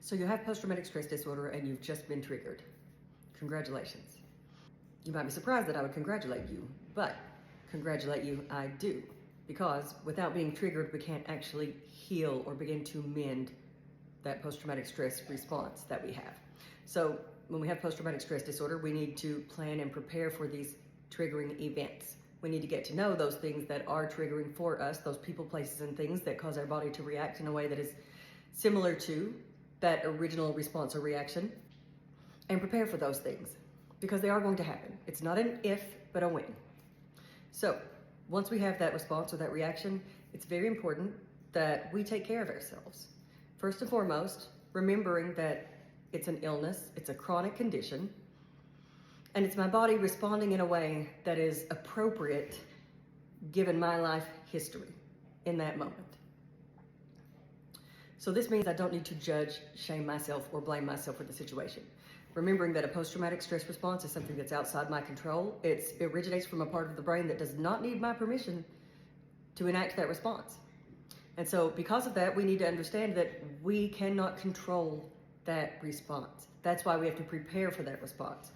So you have post-traumatic stress disorder and you've just been triggered. Congratulations. You might be surprised that I would congratulate you, but congratulate you I do. Because without being triggered, we can't actually heal or begin to mend that post-traumatic stress response that we have. So when we have post-traumatic stress disorder, we need to plan and prepare for these triggering events. We need to get to know those things that are triggering for us, those people, places, and things that cause our body to react in a way that is similar to that original response or reaction, and prepare for those things because they are going to happen. It's not an if, but a when. So once we have that response or that reaction, it's very important that we take care of ourselves. First and foremost, remembering that it's an illness, it's a chronic condition, and it's my body responding in a way that is appropriate given my life history in that moment. So this means I don't need to judge, shame myself, or blame myself for the situation. Remembering that a post-traumatic stress response is something that's outside my control. It originates from a part of the brain that does not need my permission to enact that response. And so because of that, we need to understand that we cannot control that response. That's why we have to prepare for that response.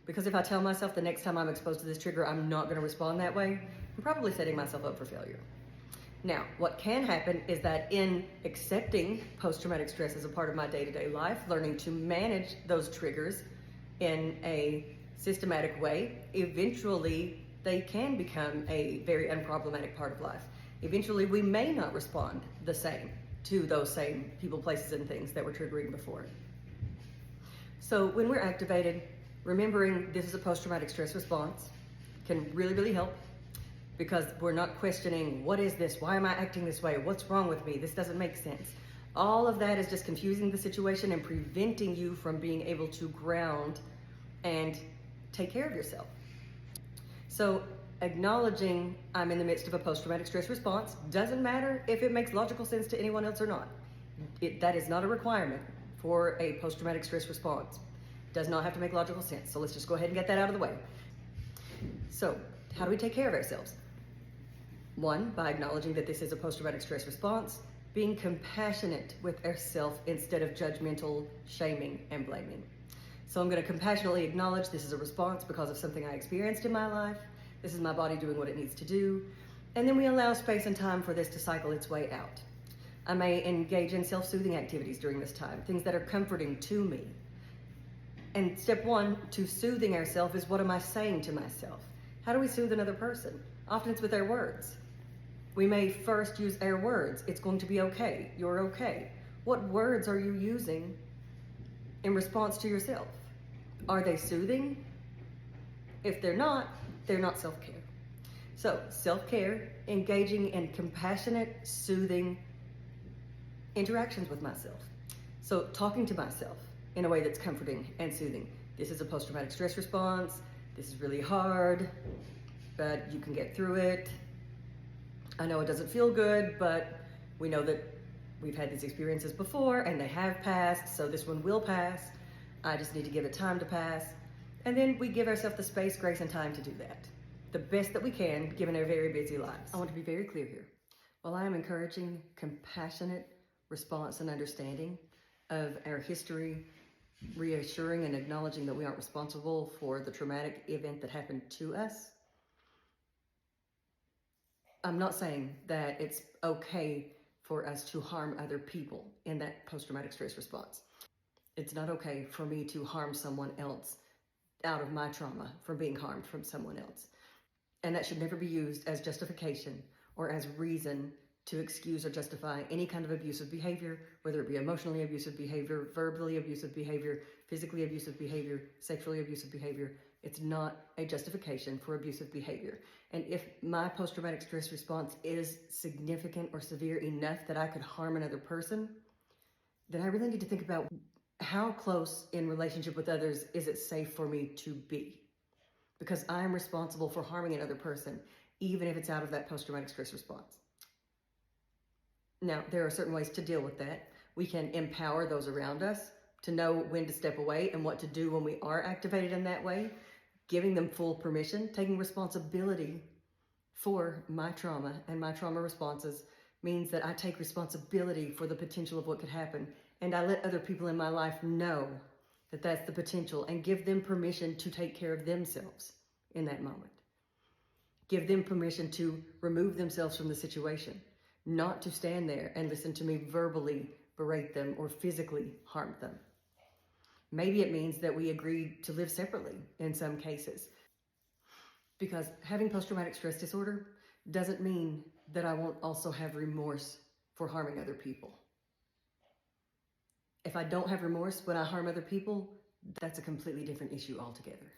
Because if I tell myself the next time I'm exposed to this trigger, I'm not going to respond that way, I'm probably setting myself up for failure. Now, what can happen is that in accepting post-traumatic stress as a part of my day-to-day life, learning to manage those triggers in a systematic way, eventually they can become a very unproblematic part of life. Eventually, we may not respond the same to those same people, places, and things that were triggering before. So when we're activated, remembering this is a post-traumatic stress response can really, really help. Because we're not questioning, what is this? Why am I acting this way? What's wrong with me? This doesn't make sense. All of that is just confusing the situation and preventing you from being able to ground and take care of yourself. So acknowledging I'm in the midst of a post-traumatic stress response doesn't matter if it makes logical sense to anyone else or not. That is not a requirement for a post-traumatic stress response. It does not have to make logical sense. So let's just go ahead and get that out of the way. So how do we take care of ourselves? One, by acknowledging that this is a post-traumatic stress response, being compassionate with ourselves instead of judgmental, shaming, and blaming. So I'm going to compassionately acknowledge this is a response because of something I experienced in my life. This is my body doing what it needs to do. And then we allow space and time for this to cycle its way out. I may engage in self-soothing activities during this time, things that are comforting to me. And step one to soothing ourselves is, what am I saying to myself? How do we soothe another person? Often it's with our words. We may first use our words. It's going to be okay. You're okay. What words are you using in response to yourself? Are they soothing? If they're not self-care. So self-care, engaging in compassionate, soothing interactions with myself. So talking to myself in a way that's comforting and soothing. This is a post-traumatic stress response. This is really hard, but you can get through it. I know it doesn't feel good, but we know that we've had these experiences before and they have passed, so this one will pass. I just need to give it time to pass. And then we give ourselves the space, grace, and time to do that. The best that we can, given our very busy lives. I want to be very clear here. While I am encouraging compassionate response and understanding of our history, reassuring and acknowledging that we aren't responsible for the traumatic event that happened to us, I'm not saying that it's okay for us to harm other people in that post-traumatic stress response. It's not okay for me to harm someone else out of my trauma from being harmed from someone else. And that should never be used as justification or as reason to excuse or justify any kind of abusive behavior, whether it be emotionally abusive behavior, verbally abusive behavior, physically abusive behavior, sexually abusive behavior. It's not a justification for abusive behavior. And if my post-traumatic stress response is significant or severe enough that I could harm another person, then I really need to think about how close in relationship with others is it safe for me to be? Because I'm responsible for harming another person, even if it's out of that post-traumatic stress response. Now, there are certain ways to deal with that. We can empower those around us to know when to step away and what to do when we are activated in that way, giving them full permission, taking responsibility for my trauma and my trauma responses means that I take responsibility for the potential of what could happen And I let other people in my life know that that's the potential and give them permission to take care of themselves in that moment. Give them permission to remove themselves from the situation, not to stand there and listen to me verbally berate them or physically harm them. Maybe it means that we agree to live separately in some cases. Because having post-traumatic stress disorder doesn't mean that I won't also have remorse for harming other people. If I don't have remorse when I harm other people, that's a completely different issue altogether.